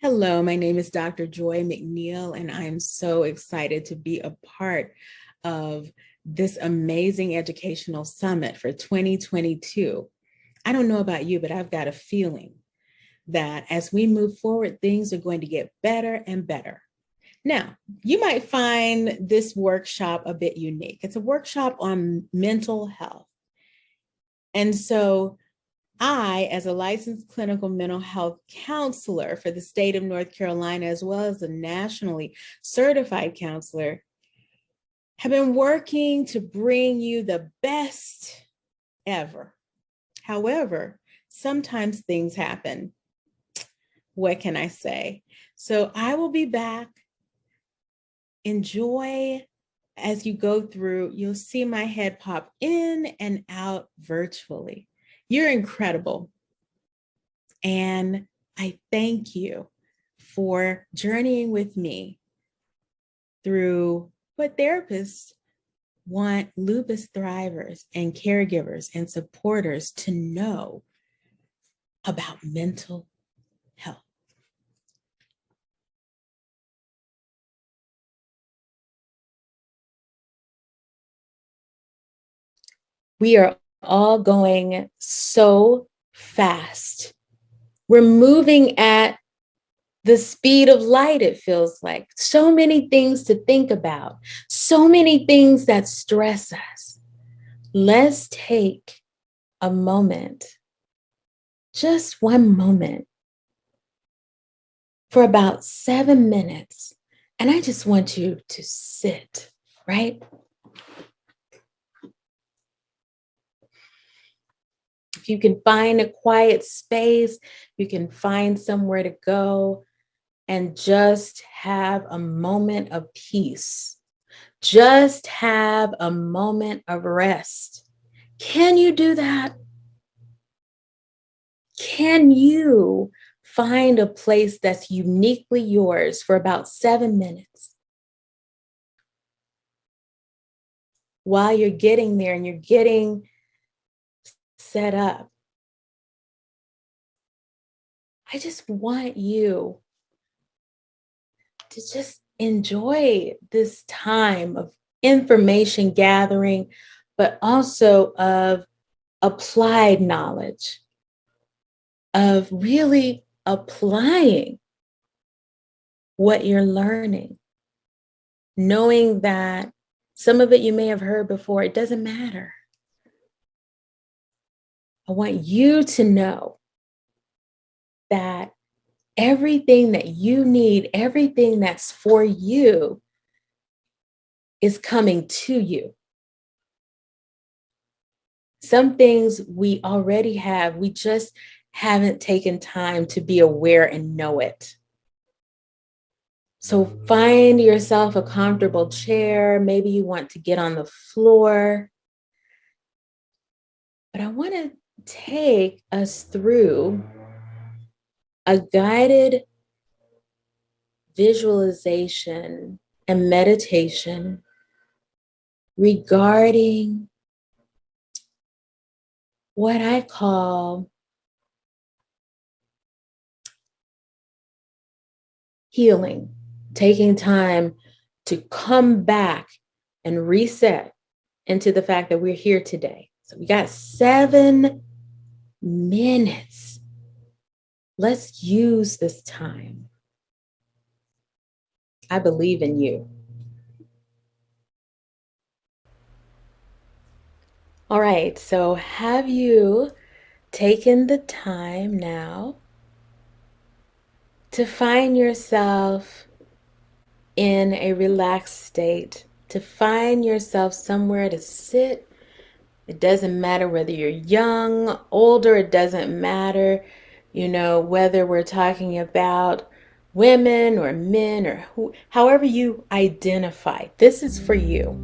Hello, my name is Dr. Joy McNeil, and I am so excited to be a part of this amazing educational summit for 2022. I don't know about you, but I've got a feeling that as we move forward, things are going to get better and better. Now, you might find this workshop a bit unique. It's a workshop on mental health. And so as a licensed clinical mental health counselor for the state of North Carolina, as well as a nationally certified counselor, have been working to bring you the best ever. However, sometimes things happen. What can I say? So I will be back. Enjoy as you go through. You'll see my head pop in and out virtually. You're incredible. And I thank you for journeying with me through what therapists want lupus thrivers and caregivers and supporters to know about mental health. We are all going so fast. We're moving at the speed of light, it feels like. So many things to think about, so many things that stress us. Let's take a moment, just one moment, for about 7 minutes. And I just want you to sit, right? If you can find a quiet space, you can find somewhere to go and just have a moment of peace. Just have a moment of rest. Can you do that? Can you find a place that's uniquely yours for about 7 minutes? While you're getting there and you're getting set up, I just want you to just enjoy this time of information gathering, but also of applied knowledge, of really applying what you're learning, knowing that some of it you may have heard before, it doesn't matter. I want you to know that everything that you need, everything that's for you is coming to you. Some things we already have, we just haven't taken time to be aware and know it. So find yourself a comfortable chair. Maybe you want to get on the floor. But I want to take us through a guided visualization and meditation regarding what I call healing, taking time to come back and reset into the fact that we're here today. So we got 7 minutes. Let's use this time. I believe in you. All right, so have you taken the time now to find yourself in a relaxed state, to find yourself somewhere to sit? It doesn't matter whether you're young, older, it doesn't matter, whether we're talking about women or men or however you identify. This is for you.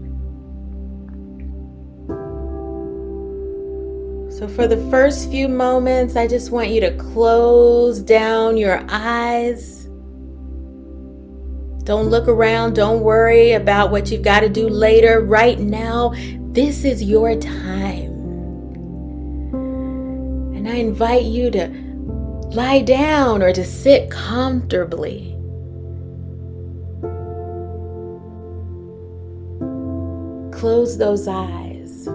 So for the first few moments, I just want you to close down your eyes. Don't look around. Don't worry about what you've got to do later. Right now, this is your time. And I invite you to lie down or to sit comfortably. Close those eyes.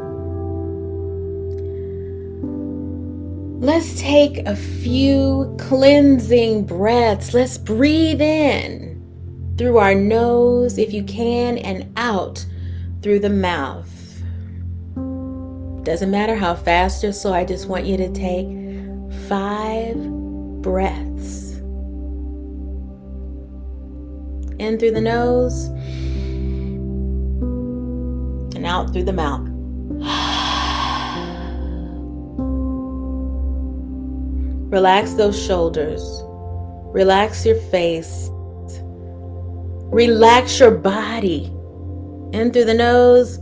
Let's take a few cleansing breaths. Let's breathe in through our nose, if you can, and out through the mouth. Doesn't matter how fast or slow, I just want you to take 5 breaths. In through the nose and out through the mouth. Relax those shoulders. Relax your face. Relax your body. In through the nose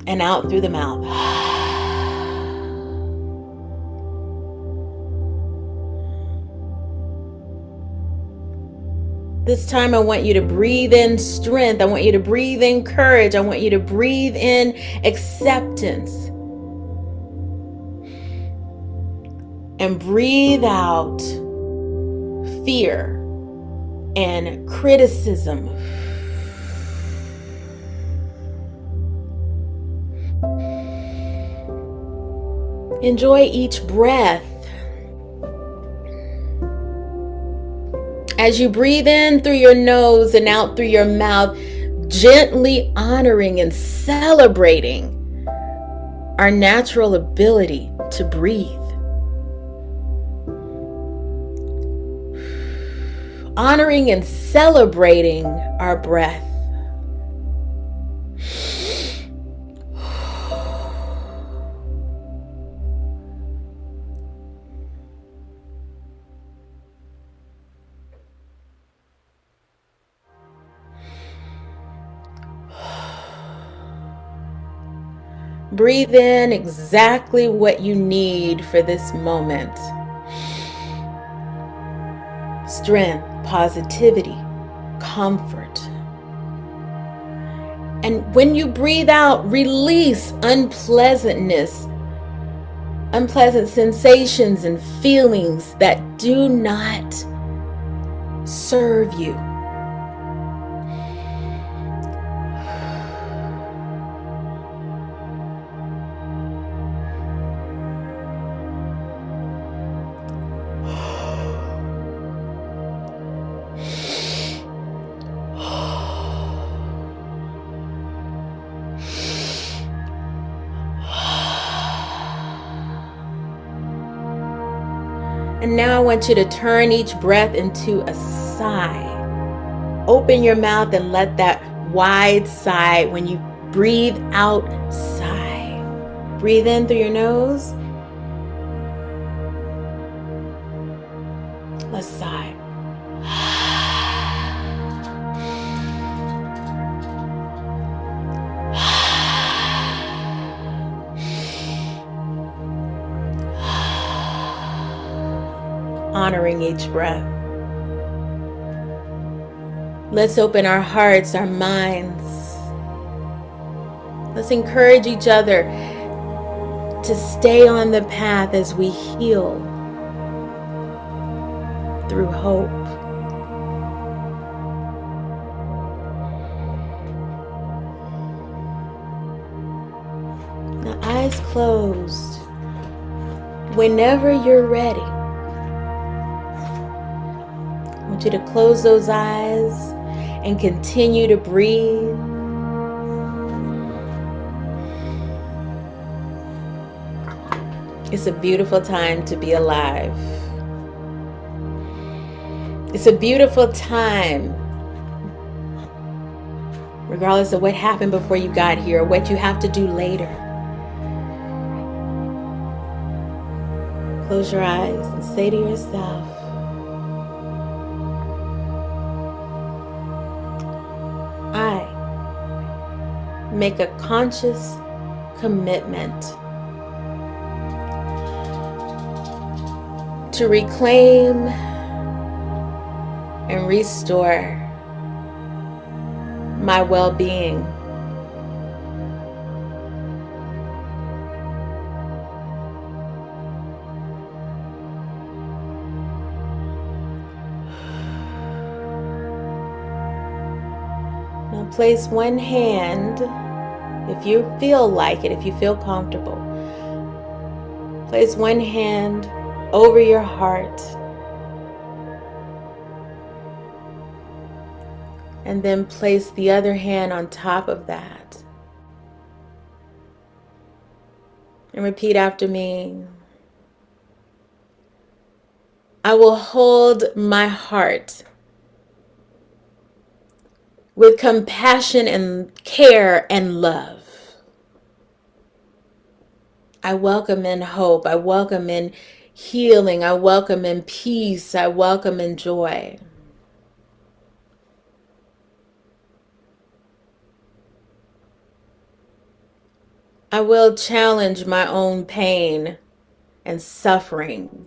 and out through the mouth. This time I want you to breathe in strength. I want you to breathe in courage. I want you to breathe in acceptance. And breathe out fear and criticism. Enjoy each breath. As you breathe in through your nose and out through your mouth, gently honoring and celebrating our natural ability to breathe. Honoring and celebrating our breath. Breathe in exactly what you need for this moment. Strength, positivity, comfort. And when you breathe out, release unpleasantness, unpleasant sensations and feelings that do not serve you. And now I want you to turn each breath into a sigh. Open your mouth and let that wide sigh, when you breathe out, sigh. Breathe in through your nose. Let's sigh. Honoring each breath. Let's open our hearts, our minds. Let's encourage each other to stay on the path as we heal through hope. Now, eyes closed. Whenever you're ready, I want you to close those eyes and continue to breathe. It's a beautiful time to be alive. It's a beautiful time, regardless of what happened before you got here or what you have to do later. Close your eyes and say to yourself, I make a conscious commitment to reclaim and restore my well-being. Place one hand, if you feel like it, if you feel comfortable, place one hand over your heart, and then place the other hand on top of that. And repeat after me. I will hold my heart with compassion and care and love. I welcome in hope. I welcome in healing. I welcome in peace. I welcome in joy. I will challenge my own pain and suffering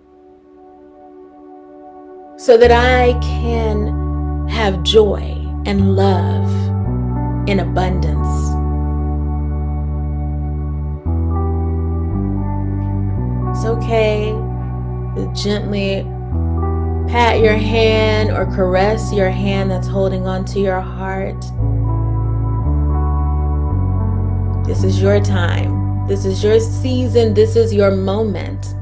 so that I can have joy and love in abundance. It's okay to gently pat your hand or caress your hand that's holding onto your heart. This is your time. This is your season. This is your moment.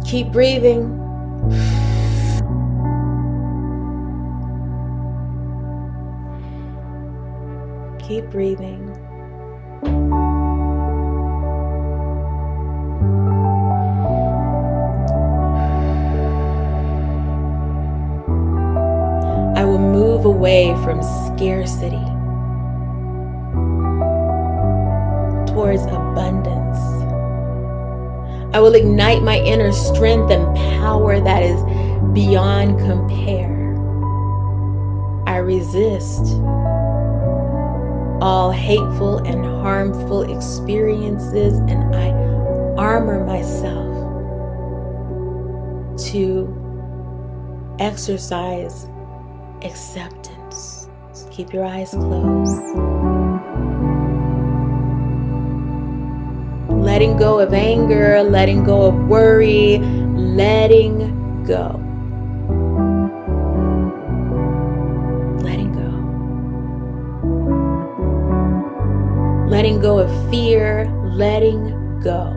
Keep breathing. Keep breathing. I will move away from scarcity towards abundance. I will ignite my inner strength and power that is beyond compare. I resist all hateful and harmful experiences, and I armor myself to exercise acceptance. Keep your eyes closed. Letting go of anger, letting go of worry, letting go. Letting go. Letting go of fear, letting go.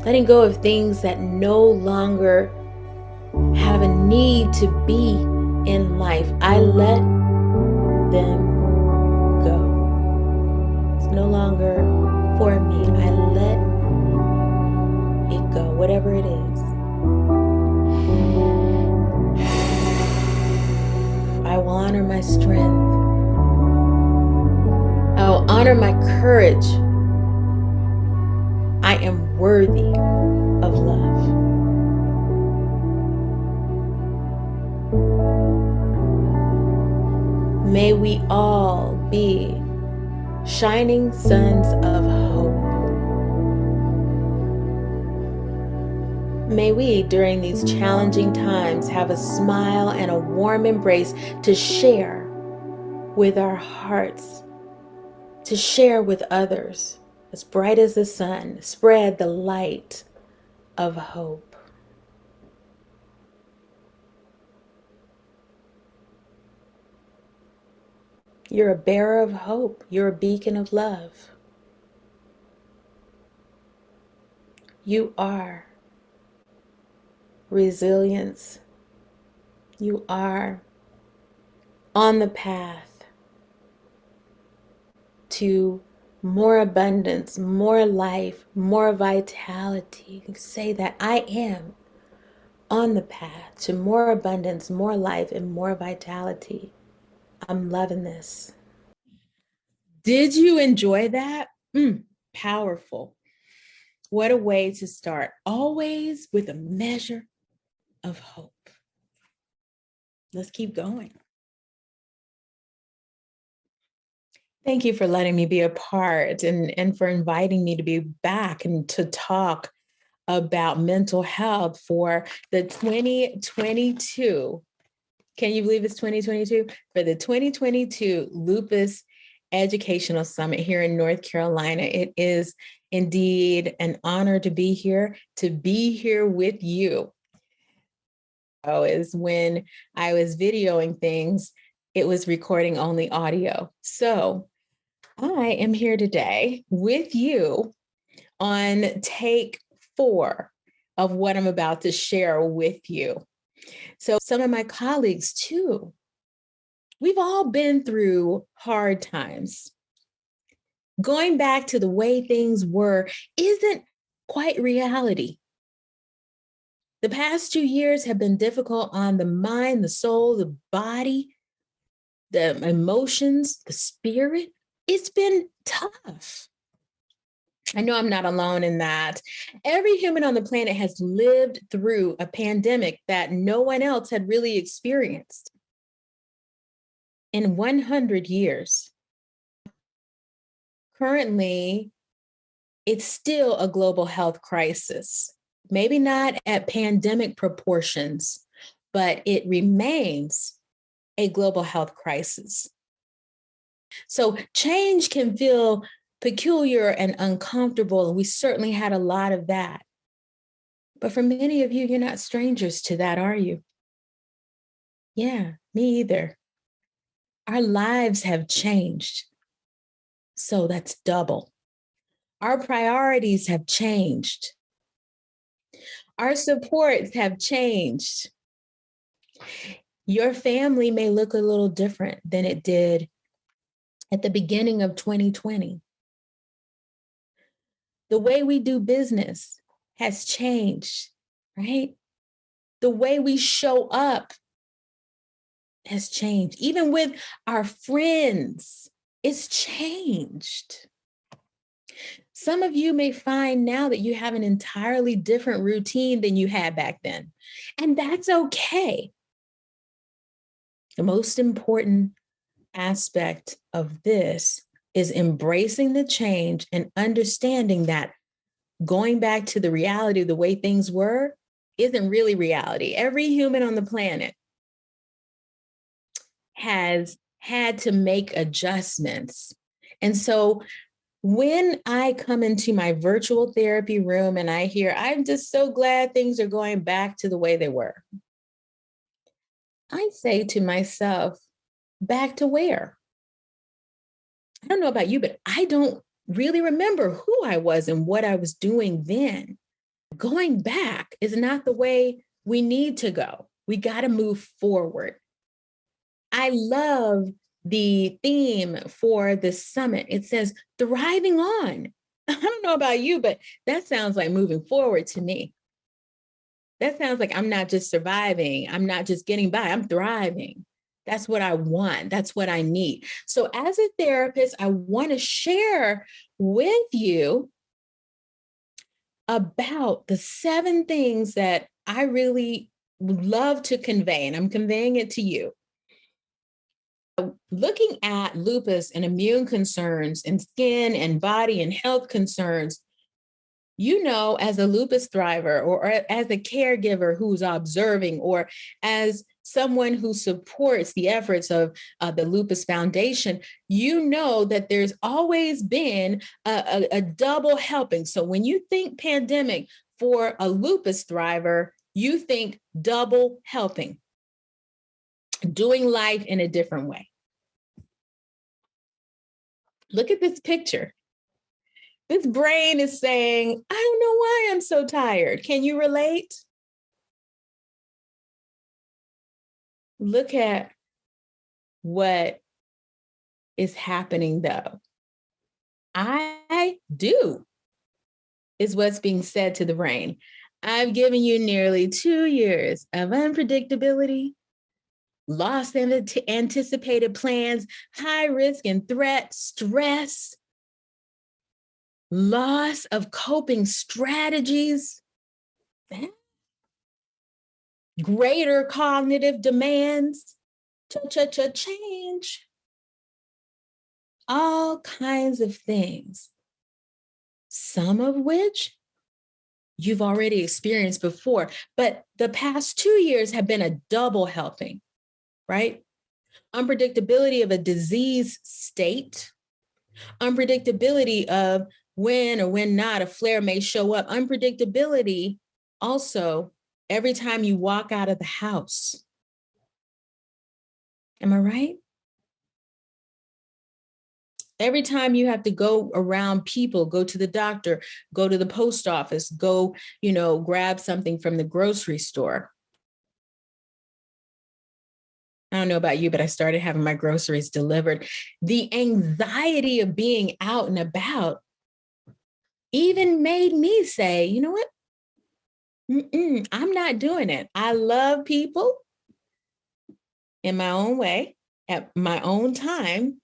Letting go of things that no longer have a need to be in life. I let them go. It's no longer for me. I let it go, whatever it is. I will honor my strength. I will honor my courage. I am worthy of love. May we all be shining suns of hope. May we, during these challenging times, have a smile and a warm embrace to share with our hearts, to share with others, as bright as the sun, spread the light of hope. You're a bearer of hope. You're a beacon of love. You are resilience. You are on the path to more abundance, more life, more vitality. Say that I am on the path to more abundance, more life, and more vitality. I'm loving this. Did you enjoy that? Powerful. What a way to start. Always with a measure of hope. Let's keep going. Thank you for letting me be a part and for inviting me to be back and to talk about mental health for the 2022. Can you believe it's 2022? For the 2022 Lupus Educational Summit here in North Carolina. It is indeed an honor to be here with you. is when I was videoing things, it was recording only audio. So I am here today with you on take 4 of what I'm about to share with you. So some of my colleagues too, we've all been through hard times. Going back to the way things were isn't quite reality. The past 2 years have been difficult on the mind, the soul, the body, the emotions, the spirit. It's been tough. I know I'm not alone in that. Every human on the planet has lived through a pandemic that no one else had really experienced in 100 years. Currently, it's still a global health crisis. Maybe not at pandemic proportions, but it remains a global health crisis. So change can feel peculiar and uncomfortable, and we certainly had a lot of that. But for many of you, you're not strangers to that, are you? Yeah, me either. Our lives have changed. So that's double. Our priorities have changed. Our supports have changed. Your family may look a little different than it did at the beginning of 2020. The way we do business has changed, right? The way we show up has changed. Even with our friends, it's changed. Some of you may find now that you have an entirely different routine than you had back then, and that's okay. The most important aspect of this is embracing the change and understanding that going back to the reality of the way things were isn't really reality. Every human on the planet has had to make adjustments. And so when I come into my virtual therapy room and I hear, I'm just so glad things are going back to the way they were, I say to myself, back to where? I don't know about you, but I don't really remember who I was and what I was doing then. Going back is not the way we need to go. We got to move forward. I love the theme for this summit. It says thriving on. I don't know about you, but that sounds like moving forward to me. That sounds like I'm not just surviving. I'm not just getting by. I'm thriving. That's what I want. That's what I need. So as a therapist, I want to share with you about the 7 things that I really love to convey, and I'm conveying it to you. Looking at lupus and immune concerns and skin and body and health concerns, you know, as a lupus thriver or as a caregiver who's observing or as someone who supports the efforts of the Lupus Foundation, you know that there's always been a double helping. So when you think pandemic for a lupus thriver, you think double helping, doing life in a different way. Look at this picture. This brain is saying, I don't know why I'm so tired. Can you relate? Look at what is happening though. I do, is what's being said to the brain. I've given you nearly 2 years of unpredictability, lost anticipated plans, high risk and threat, stress, loss of coping strategies, greater cognitive demands, change, all kinds of things, some of which you've already experienced before. But the past 2 years have been a double helping, right? Unpredictability of a disease state, unpredictability of when or when not a flare may show up, unpredictability also every time you walk out of the house. Am I right? Every time you have to go around people, go to the doctor, go to the post office, go, grab something from the grocery store. I don't know about you, but I started having my groceries delivered. The anxiety of being out and about even made me say, you know what? I'm not doing it. I love people in my own way, at my own time,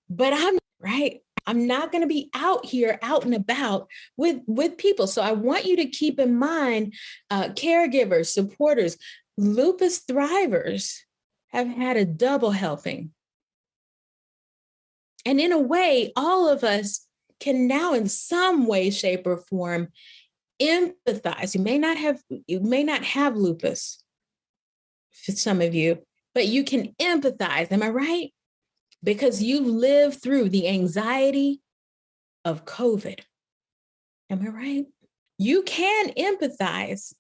but I'm not going to be out here, out and about with people. So I want you to keep in mind, caregivers, supporters, lupus thrivers have had a double helping. And in a way, all of us can now in some way, shape, or form empathize. You may not have lupus for some of you, but you can empathize. Am I right? Because you lived through the anxiety of COVID. Am I right? You can empathize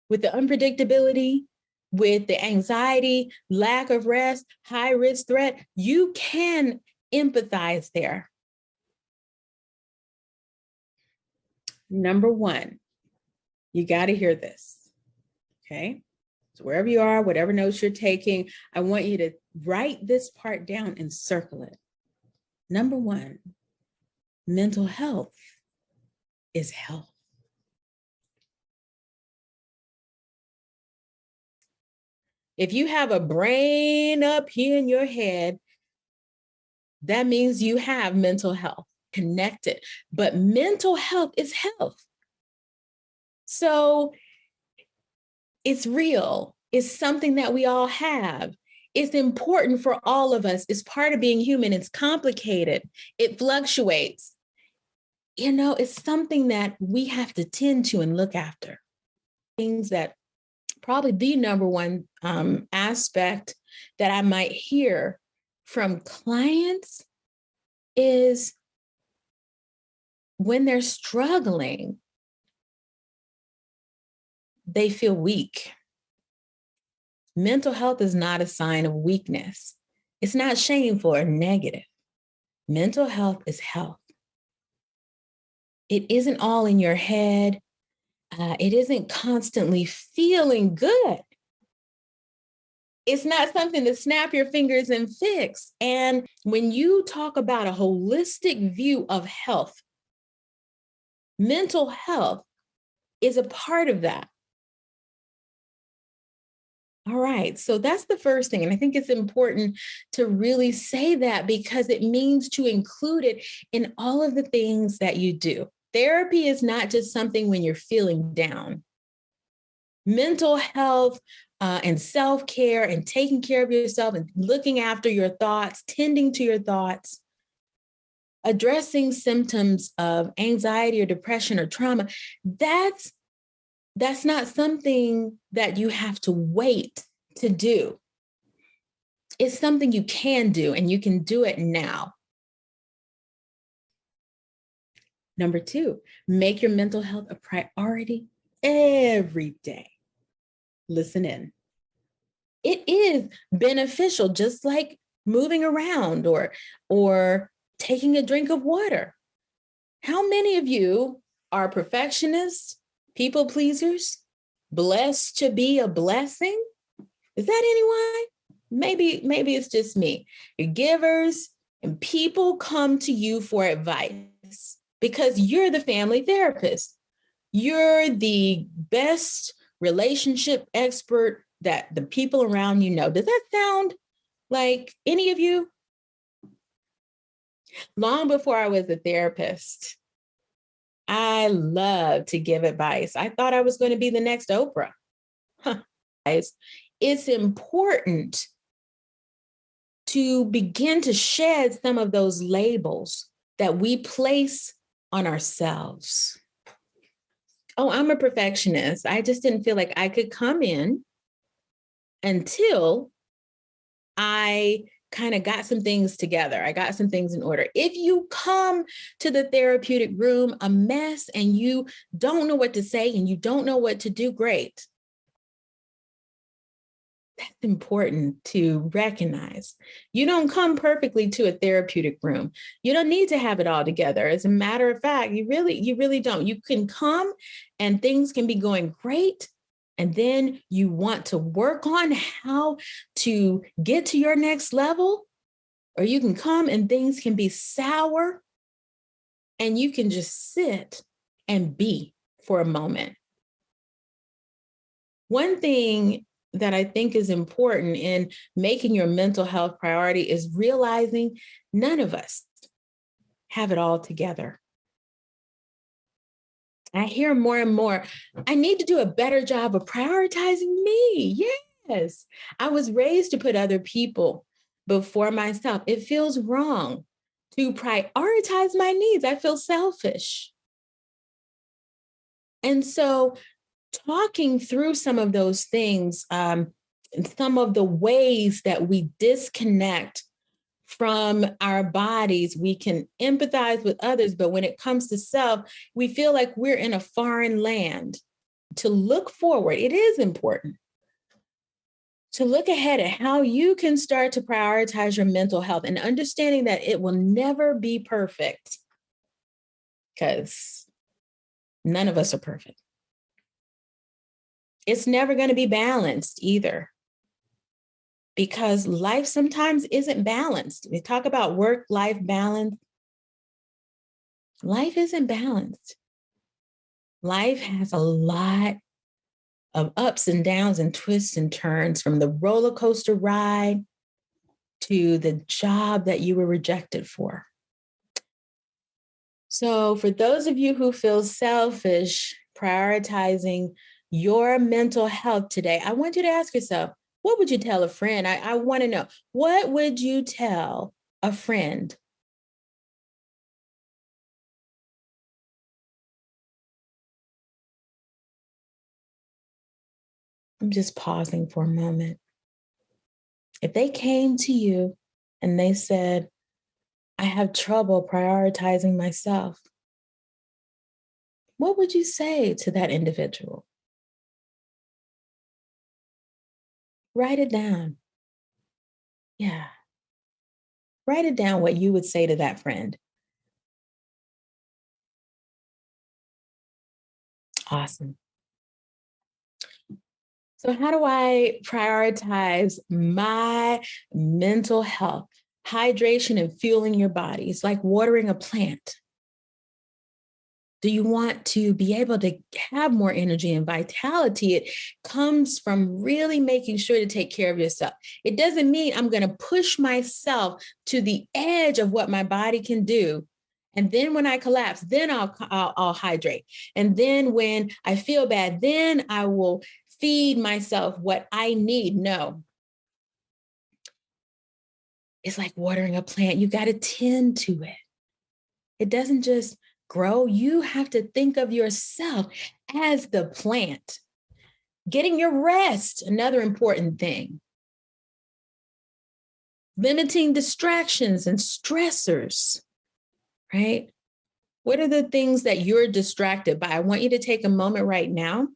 with the unpredictability, with the anxiety, lack of rest, high risk threat. You can empathize there. Number one, you got to hear this. Okay. So wherever you are, whatever notes you're taking, I want you to write this part down and circle it. Number one, mental health is health. If you have a brain up here in your head, that means you have mental health connected, but mental health is health. So it's real. It's something that we all have. It's important for all of us. It's part of being human. It's complicated. It fluctuates. It's something that we have to tend to and look after. Things that probably the number one aspect that I might hear from clients is when they're struggling, they feel weak. Mental health is not a sign of weakness. It's not shameful or negative. Mental health is health. It isn't all in your head. It isn't constantly feeling good. It's not something to snap your fingers and fix. And when you talk about a holistic view of health, mental health is a part of that. All right. So that's the first thing. And I think it's important to really say that because it means to include it in all of the things that you do. Therapy is not just something when you're feeling down. Mental health and self-care and taking care of yourself and looking after your thoughts, tending to your thoughts, addressing symptoms of anxiety or depression or trauma, that's not something that you have to wait to do. It's something you can do, and you can do it now. Number two, make your mental health a priority every day. Listen in. It is beneficial, just like moving around or taking a drink of water. How many of you are perfectionists, people pleasers, blessed to be a blessing? Is that anyone? Maybe it's just me. You're givers, and people come to you for advice because you're the family therapist. You're the best relationship expert that the people around you know. Does that sound like any of you? Long before I was a therapist, I loved to give advice. I thought I was going to be the next Oprah. Guys, it's important to begin to shed some of those labels that we place on ourselves. Oh, I'm a perfectionist. I just didn't feel like I could come in until I kind of got some things together. I got some things in order. If you come to the therapeutic room a mess and you don't know what to say and you don't know what to do, great. That's important to recognize. You don't come perfectly to a therapeutic room. You don't need to have it all together. As a matter of fact, you really don't. You can come and things can be going great. And then you want to work on how to get to your next level, or you can come and things can be sour and you can just sit and be for a moment. One thing that I think is important in making your mental health priority is realizing none of us have it all together. I hear more and more, I need to do a better job of prioritizing me. Yes, I was raised to put other people before myself. It feels wrong to prioritize my needs. I feel selfish. And so talking through some of those things, some of the ways that we disconnect from our bodies, we can empathize with others, but when it comes to self, we feel like we're in a foreign land. To look forward, it is important to look ahead at how you can start to prioritize your mental health and understanding that it will never be perfect because none of us are perfect. It's never going to be balanced either because life sometimes isn't balanced. We talk about work-life balance. Life isn't balanced. Life has a lot of ups and downs and twists and turns, from the roller coaster ride to the job that you were rejected for. So for those of you who feel selfish prioritizing your mental health today, I want you to ask yourself, what would you tell a friend? I want to know, what would you tell a friend? I'm just pausing for a moment. If they came to you and they said, I have trouble prioritizing myself, what would you say to that individual? Write it down. Yeah. Write it down what you would say to that friend. Awesome. So, how do I prioritize my mental health? Hydration and fueling your body. It's like watering a plant. Do you want to be able to have more energy and vitality? It comes from really making sure to take care of yourself. It doesn't mean I'm going to push myself to the edge of what my body can do. And then when I collapse, then I'll hydrate. And then when I feel bad, then I will feed myself what I need. No, it's like watering a plant. You got to tend to it. It doesn't just grow. You have to think of yourself as the plant. Getting your rest, another important thing. Limiting distractions and stressors, right? What are the things that you're distracted by? I want you to take a moment right now.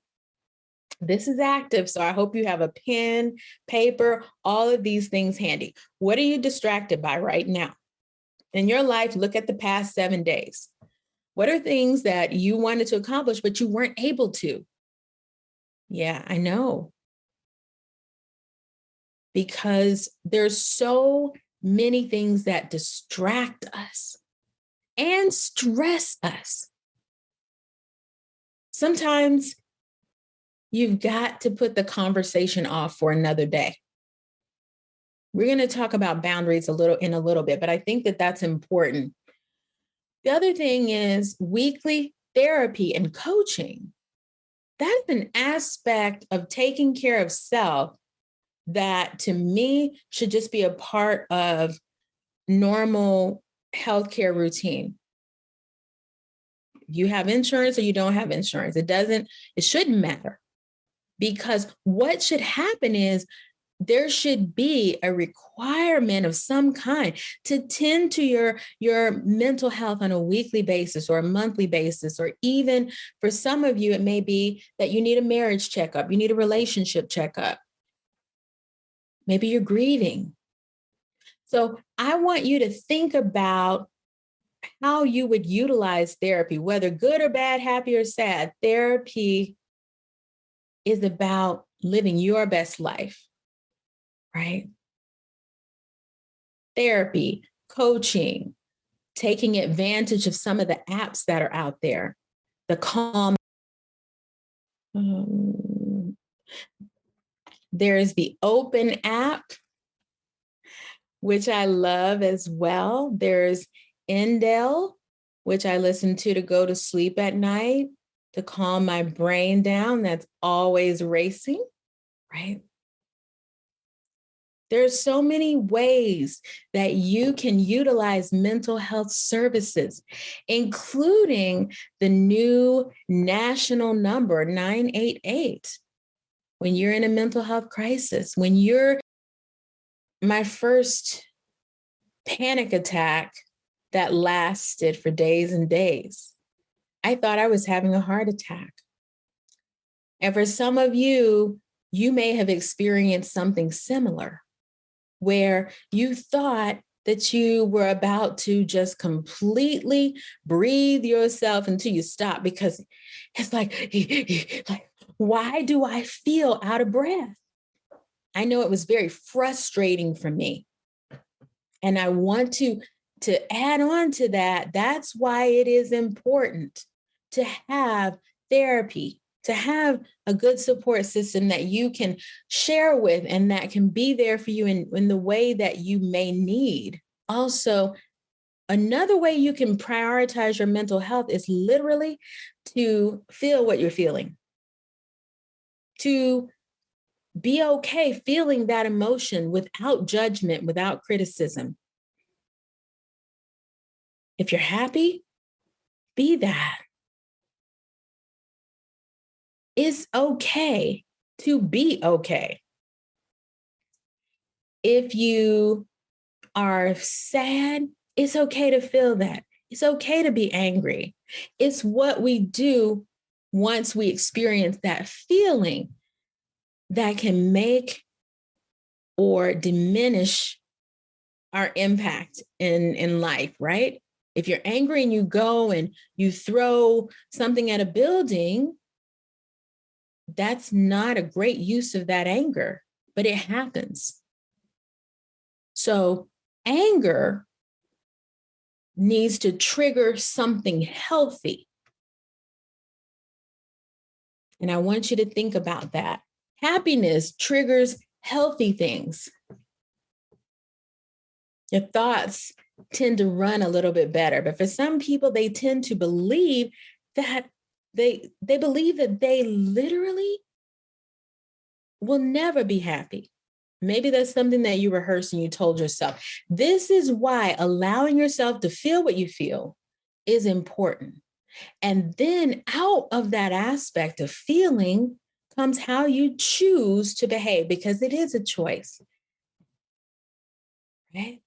This is active, so I hope you have a pen, paper, all of these things handy. What are you distracted by right now? In your life, look at the past 7 days. What are things that you wanted to accomplish, but you weren't able to? Yeah, I know. Because there's so many things that distract us and stress us. Sometimes you've got to put the conversation off for another day. We're going to talk about boundaries in a little bit, but I think that that's important. The other thing is weekly therapy and coaching. That's an aspect of taking care of self that to me should just be a part of normal healthcare routine. You have insurance or you don't have insurance. It shouldn't matter, because what should happen is there should be a requirement of some kind to tend to your mental health on a weekly basis or a monthly basis, or even for some of you, it may be that you need a marriage checkup, you need a relationship checkup. Maybe you're grieving. So I want you to think about how you would utilize therapy, whether good or bad, happy or sad. Therapy is about living your best life, right? Therapy, coaching, taking advantage of some of the apps that are out there, the Calm. There's the Open app, which I love as well. There's Endel, which I listen to go to sleep at night, to calm my brain down. That's always racing, right? There's so many ways that you can utilize mental health services, including the new national number 988. When you're in a mental health crisis, my first panic attack that lasted for days and days, I thought I was having a heart attack. And for some of you, you may have experienced something similar, where you thought that you were about to just completely breathe yourself until you stop, because it's like, why do I feel out of breath? I know it was very frustrating for me. And I want to add on to that. That's why it is important to have therapy, to have a good support system that you can share with and that can be there for you in the way that you may need. Also, another way you can prioritize your mental health is literally to feel what you're feeling, to be okay feeling that emotion without judgment, without criticism. If you're happy, be that. It's okay to be okay. If you are sad, it's okay to feel that. It's okay to be angry. It's what we do once we experience that feeling that can make or diminish our impact in life, right? If you're angry and you go and you throw something at a building, that's not a great use of that anger, but it happens. So anger needs to trigger something healthy. And I want you to think about that. Happiness triggers healthy things. Your thoughts tend to run a little bit better. But for some people, they tend to believe that they believe that they literally will never be happy. Maybe that's something that you rehearsed and you told yourself. This is why allowing yourself to feel what you feel is important. And then out of that aspect of feeling comes how you choose to behave, because it is a choice. Right?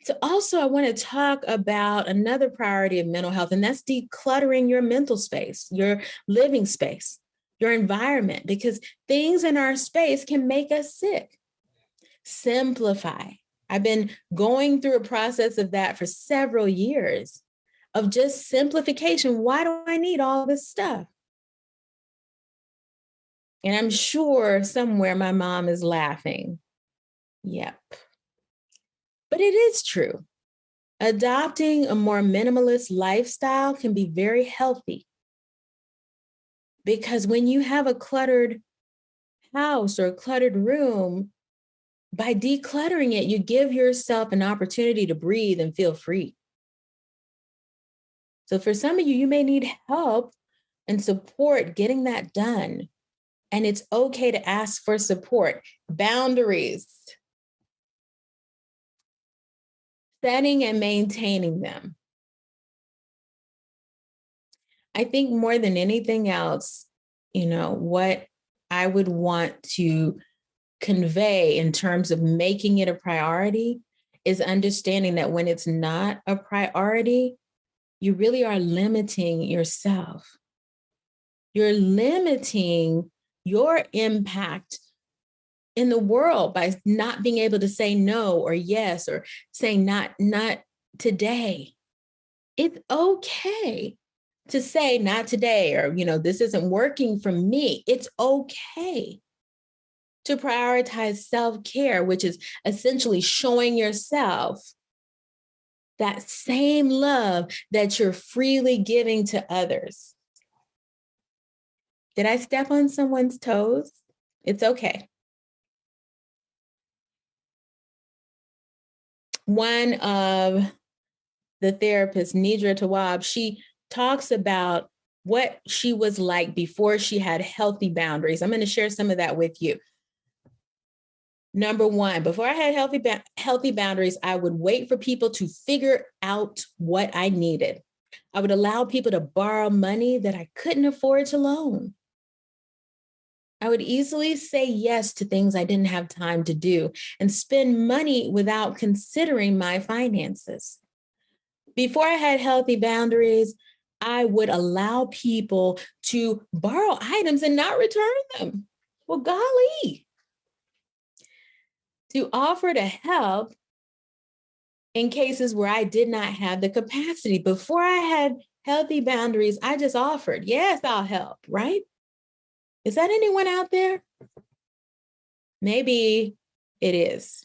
So also I want to talk about another priority of mental health, and that's decluttering your mental space, your living space, your environment, because things in our space can make us sick. Simplify. I've been going through a process of that for several years, of just simplification. Why do I need all this stuff? And I'm sure somewhere my mom is laughing. Yep. But it is true. Adopting a more minimalist lifestyle can be very healthy, because when you have a cluttered house or a cluttered room, by decluttering it, you give yourself an opportunity to breathe and feel free. So for some of you, you may need help and support getting that done. And it's okay to ask for support. Boundaries, setting and maintaining them. I think more than anything else, what I would want to convey in terms of making it a priority is understanding that when it's not a priority, you really are limiting yourself. You're limiting your impact in the world by not being able to say no or yes, or saying not today. It's okay to say not today, or, this isn't working for me. It's okay to prioritize self-care, which is essentially showing yourself that same love that you're freely giving to others. Did I step on someone's toes? It's okay. One of the therapist, Nidra Tawab, she talks about what she was like before she had healthy boundaries. I'm going to share some of that with you. Number one, before I had healthy boundaries, I would wait for people to figure out what I needed. I would allow people to borrow money that I couldn't afford to loan. I would easily say yes to things I didn't have time to do and spend money without considering my finances. Before I had healthy boundaries, I would allow people to borrow items and not return them. Well, golly. To offer to help in cases where I did not have the capacity. Before I had healthy boundaries, I just offered, yes, I'll help, right? Is that anyone out there? Maybe it is.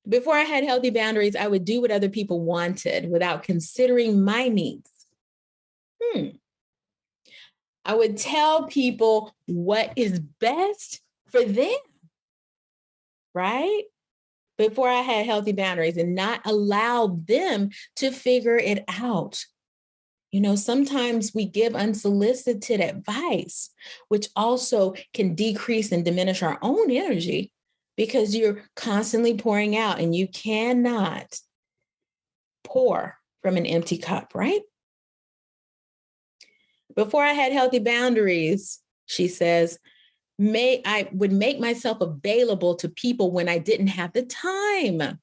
Before I had healthy boundaries, I would do what other people wanted without considering my needs. I would tell people what is best for them, right? Before I had healthy boundaries, and not allow them to figure it out. Sometimes we give unsolicited advice, which also can decrease and diminish our own energy because you're constantly pouring out, and you cannot pour from an empty cup, right? Before I had healthy boundaries, she says, I would make myself available to people when I didn't have the time.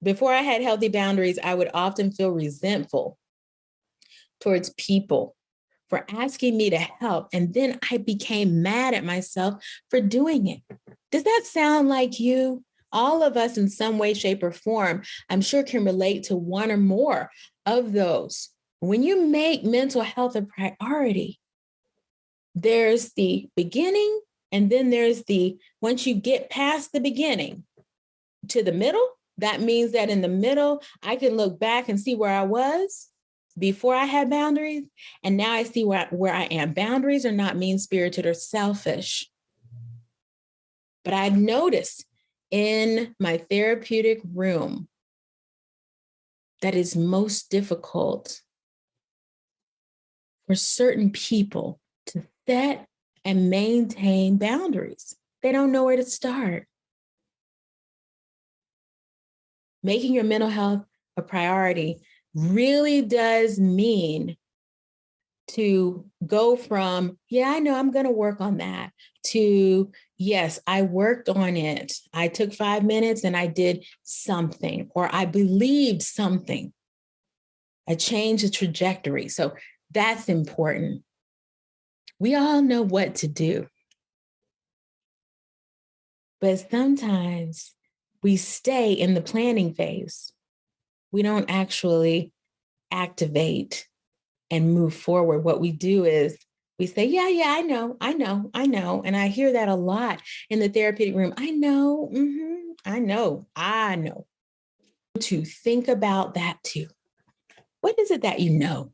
Before I had healthy boundaries, I would often feel resentful towards people for asking me to help. And then I became mad at myself for doing it. Does that sound like you? All of us in some way, shape, or form, I'm sure, can relate to one or more of those. When you make mental health a priority, there's the beginning, and then there's once you get past the beginning to the middle, that means that in the middle, I can look back and see where I was before I had boundaries. And now I see where I am. Boundaries are not mean-spirited or selfish. But I noticed in my therapeutic room that is most difficult for certain people to set and maintain boundaries. They don't know where to start. Making your mental health a priority really does mean to go from, yeah, I know I'm going to work on that, to, yes, I worked on it. I took 5 minutes and I did something, or I believed something. I changed the trajectory. So that's important. We all know what to do. But sometimes we stay in the planning phase. We don't actually activate and move forward. What we do is we say, yeah, I know. And I hear that a lot in the therapeutic room. I know. I know. To think about that too. What is it that you know?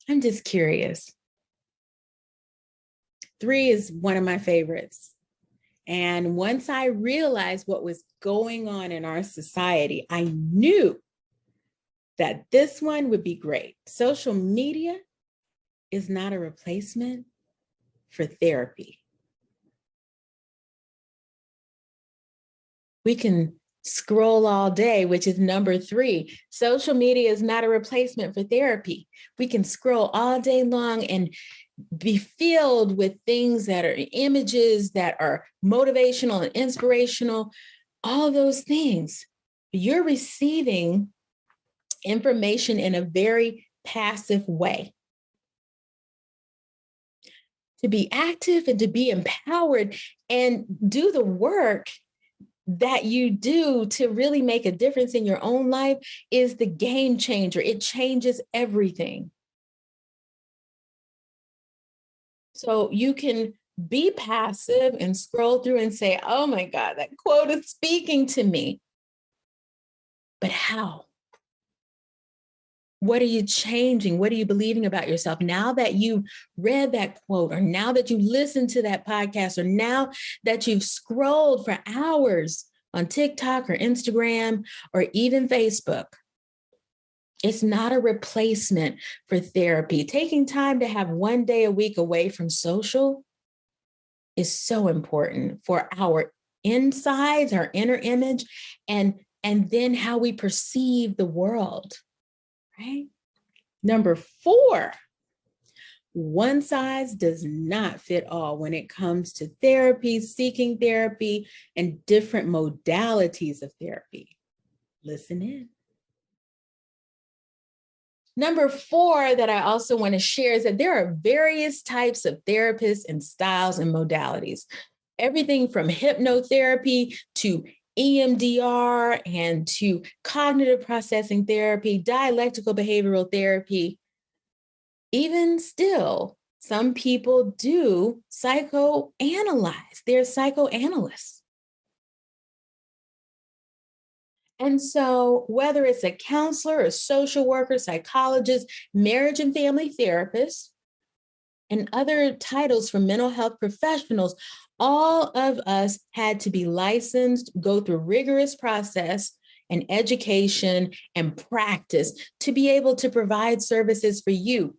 I'm just curious. 3 is one of my favorites. And once I realized what was going on in our society, I knew that this one would be great. Social media is not a replacement for therapy. We can scroll all day, which is number 3. Social media is not a replacement for therapy. We can scroll all day long and be filled with things that are images that are motivational and inspirational, all those things. You're receiving information in a very passive way. to be active and to be empowered and do the work that you do to really make a difference in your own life is the game changer. It changes everything. So you can be passive and scroll through and say, oh my God, that quote is speaking to me. But how? What are you changing? What are you believing about yourself? Now that you read that quote, or now that you listened to that podcast, or now that you've scrolled for hours on TikTok or Instagram or even Facebook, it's not a replacement for therapy. Taking time to have one day a week away from social is so important for our insides, our inner image, and then how we perceive the world, right? Number 4, one size does not fit all when it comes to therapy, seeking therapy, and different modalities of therapy. Listen in. Number 4 that I also want to share is that there are various types of therapists and styles and modalities. Everything from hypnotherapy to EMDR and to cognitive processing therapy, dialectical behavioral therapy. Even still, some people do psychoanalyze. They're psychoanalysts. And so whether it's a counselor, a social worker, psychologist, marriage and family therapist, and other titles for mental health professionals, all of us had to be licensed, go through rigorous process and education and practice to be able to provide services for you.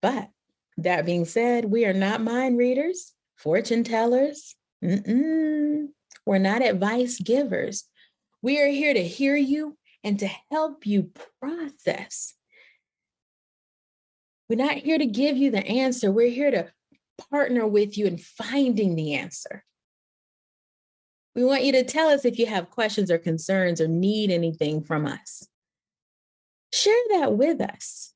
But that being said, we are not mind readers, fortune tellers. We're not advice givers. We are here to hear you and to help you process. We're not here to give you the answer. We're here to partner with you in finding the answer. We want you to tell us if you have questions or concerns or need anything from us. Share that with us.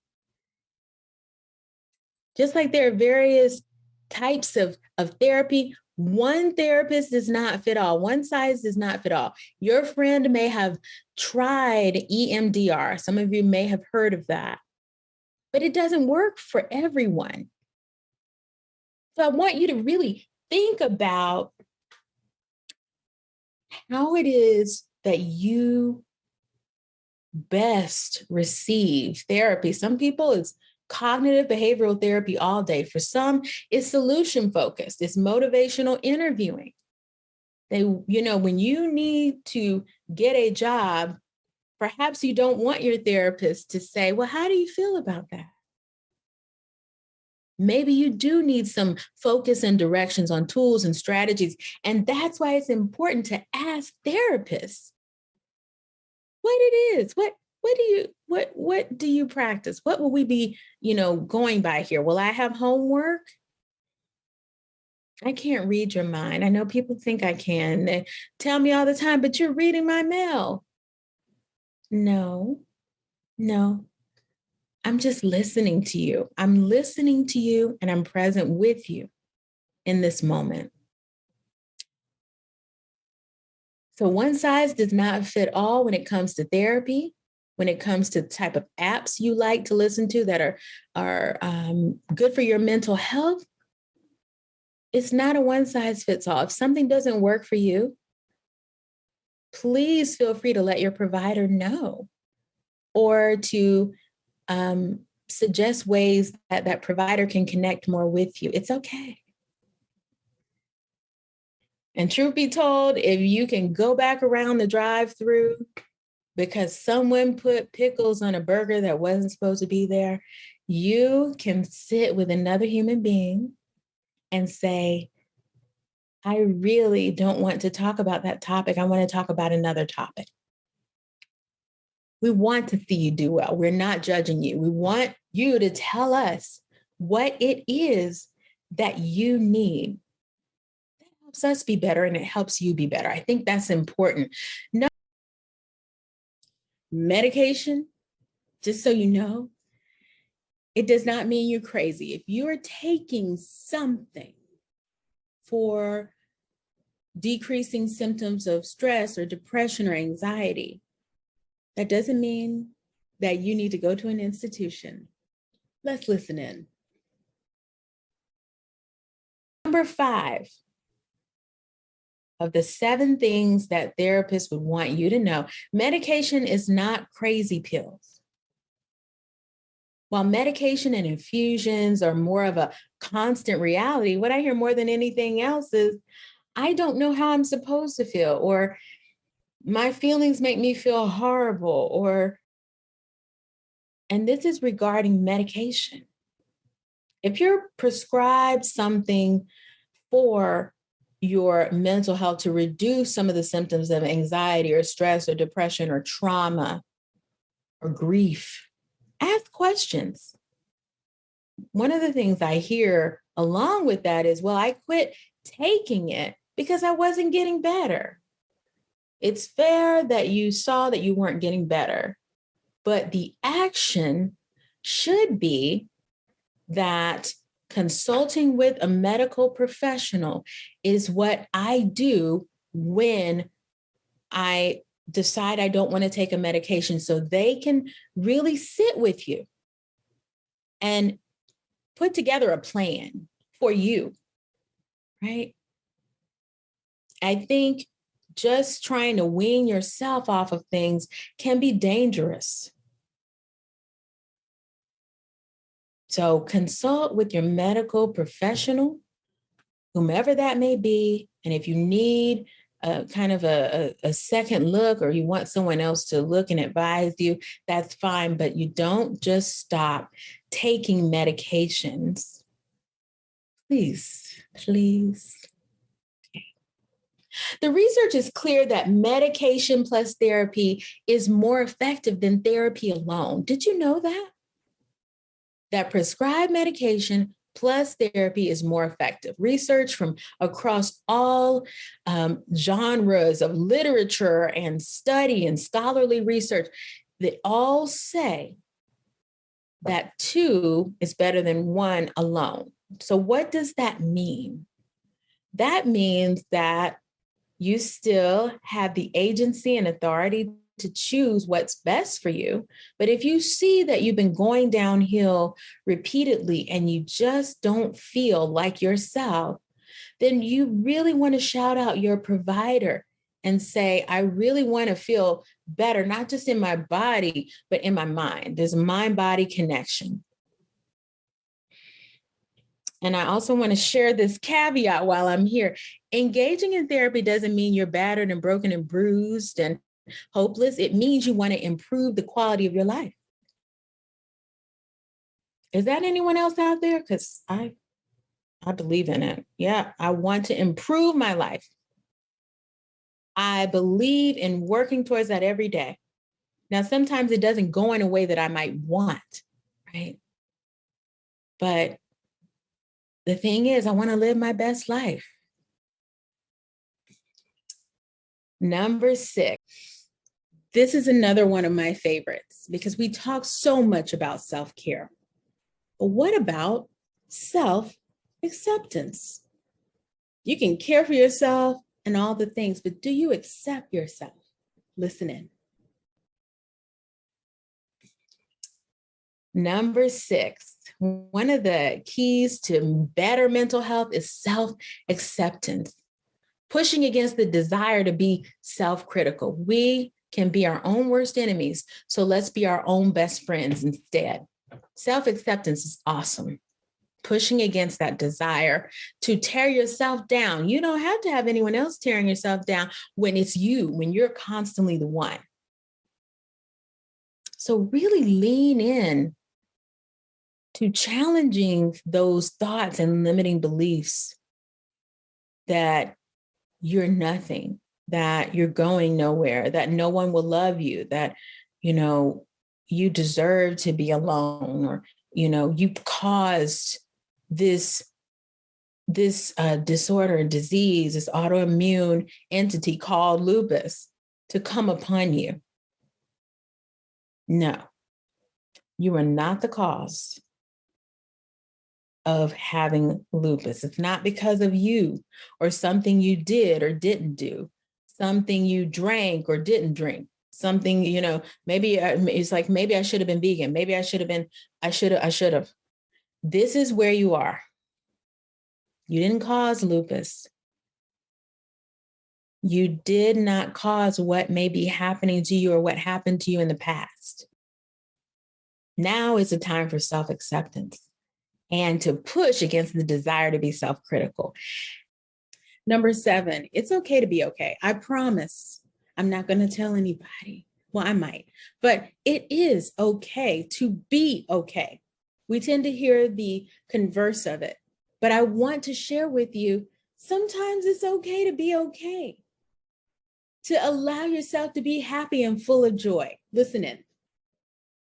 Just like there are various types of therapy, one therapist does not fit all. One size does not fit all. Your friend may have tried EMDR. Some of you may have heard of that, but it doesn't work for everyone. So I want you to really think about how it is that you best receive therapy. Some people, it's cognitive behavioral therapy all day. For some, it's solution focused. It's motivational interviewing. When you need to get a job, perhaps you don't want your therapist to say, well, how do you feel about that? Maybe you do need some focus and directions on tools and strategies. And that's why it's important to ask therapists what it is. What do you practice? What will we be, going by here? Will I have homework? I can't read your mind. I know people think I can. They tell me all the time, but you're reading my mail. No. I'm just listening to you. I'm listening to you and I'm present with you in this moment. So one size does not fit all when it comes to therapy, when it comes to the type of apps you like to listen to that are good for your mental health. It's not a one size fits all. If something doesn't work for you, please feel free to let your provider know or to suggest ways that provider can connect more with you. It's okay. And truth be told, if you can go back around the drive-through because someone put pickles on a burger that wasn't supposed to be there, you can sit with another human being and say, I really don't want to talk about that topic. I want to talk about another topic. We want to see you do well. We're not judging you. We want you to tell us what it is that you need. That helps us be better and it helps you be better. I think that's important. No medication, just so you know, It does not mean you're crazy. If you're taking something for decreasing symptoms of stress or depression or anxiety, that doesn't mean that you need to go to an institution. Let's listen in. Number 5 of the 7 things that therapists would want you to know, medication is not crazy pills. While medication and infusions are more of a constant reality, what I hear more than anything else is, I don't know how I'm supposed to feel, or my feelings make me feel horrible, and this is regarding medication. If you're prescribed something for your mental health to reduce some of the symptoms of anxiety or stress or depression or trauma or grief, ask questions. One of the things I hear along with that is, well, I quit taking it because I wasn't getting better. It's fair that you saw that you weren't getting better, but the action should be that consulting with a medical professional is what I do when I decide I don't want to take a medication, so they can really sit with you and put together a plan for you, right? I think just trying to wean yourself off of things can be dangerous. So consult with your medical professional, whomever that may be. And if you need kind of a second look, or you want someone else to look and advise you, that's fine. But you don't just stop taking medications. Please, please. Okay. The research is clear that medication plus therapy is more effective than therapy alone. Did you know that? That prescribed medication plus therapy is more effective. Research from across all genres of literature and study and scholarly research that all say that 2 is better than 1 alone. So what does that mean? That means that you still have the agency and authority to choose what's best for you. But if you see that you've been going downhill repeatedly and you just don't feel like yourself, then you really want to shout out your provider and say, I really want to feel better, not just in my body, but in my mind. There's a mind-body connection. And I also want to share this caveat while I'm here. Engaging in therapy doesn't mean you're battered and broken and bruised and hopeless. It means you want to improve the quality of your life. Is that anyone else out there? Because I believe in it. Yeah, I want to improve my life. I believe in working towards that every day. Now, sometimes it doesn't go in a way that I might want, right? But the thing is, I want to live my best life. Number 6. This is another one of my favorites because we talk so much about self-care. But what about self-acceptance? You can care for yourself and all the things, but do you accept yourself? Listen in. Number 6, one of the keys to better mental health is self-acceptance, pushing against the desire to be self-critical. We can be our own worst enemies, so let's be our own best friends instead. Self-acceptance is awesome. Pushing against that desire to tear yourself down. You don't have to have anyone else tearing yourself down when it's you, when you're constantly the one. So really lean in to challenging those thoughts and limiting beliefs that you're nothing, that you're going nowhere, that no one will love you, that, you deserve to be alone, or, you caused this disorder and disease, this autoimmune entity called lupus to come upon you. No, you are not the cause. of having lupus. It's not because of you or something you did or didn't do, something you drank or didn't drink, something, maybe it's like, maybe I should have been vegan. Maybe I should have. This is where you are. You didn't cause lupus. You did not cause what may be happening to you or what happened to you in the past. Now is a time for self-acceptance and to push against the desire to be self-critical. Number 7, it's okay to be okay. I promise I'm not going to tell anybody. Well, I might, but it is okay to be okay. We tend to hear the converse of it, but I want to share with you, sometimes it's okay to be okay, to allow yourself to be happy and full of joy. Listen in.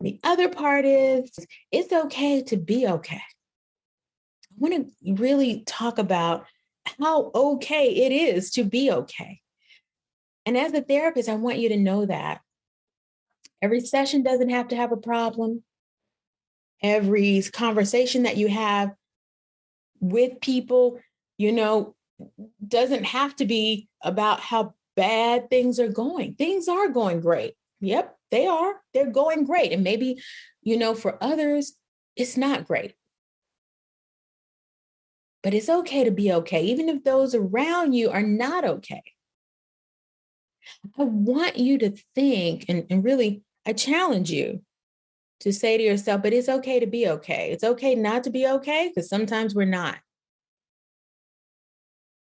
The other part is, it's okay to be okay. I want to really talk about how okay it is to be okay. And as a therapist, I want you to know that every session doesn't have to have a problem. Every conversation that you have with people, doesn't have to be about how bad things are going. Things are going great. Yep, they are. They're going great. And maybe, for others, it's not great. But it's okay to be okay, even if those around you are not okay. I want you to think, and really, I challenge you to say to yourself, but it's okay to be okay. It's okay not to be okay, because sometimes we're not.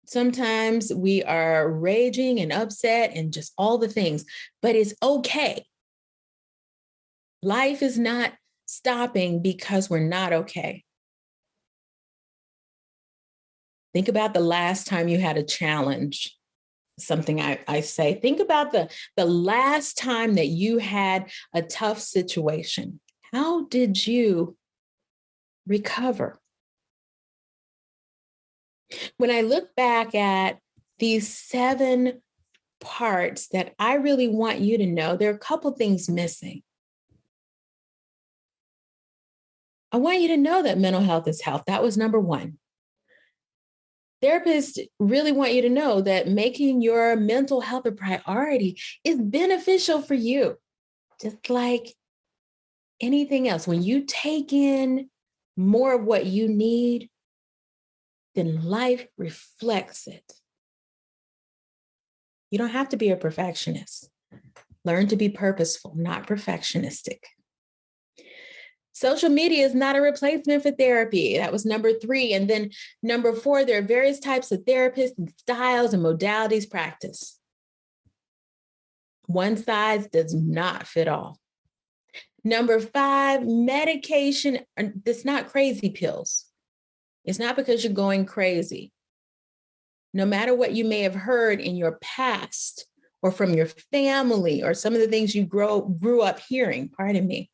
Sometimes we are raging and upset and just all the things, but it's okay. Life is not stopping because we're not okay. Think about the last time you had a challenge. Something I say, think about the last time that you had a tough situation. How did you recover? When I look back at these 7 parts that I really want you to know, there are a couple things missing. I want you to know that mental health is health. That was number 1. Therapists really want you to know that making your mental health a priority is beneficial for you, just like anything else. When you take in more of what you need, then life reflects it. You don't have to be a perfectionist. Learn to be purposeful, not perfectionistic. Social media is not a replacement for therapy. That was number 3. And then number 4, there are various types of therapists and styles and modalities practiced. One size does not fit all. Number 5, medication. It's not crazy pills. It's not because you're going crazy. No matter what you may have heard in your past or from your family or some of the things you grew up hearing, pardon me,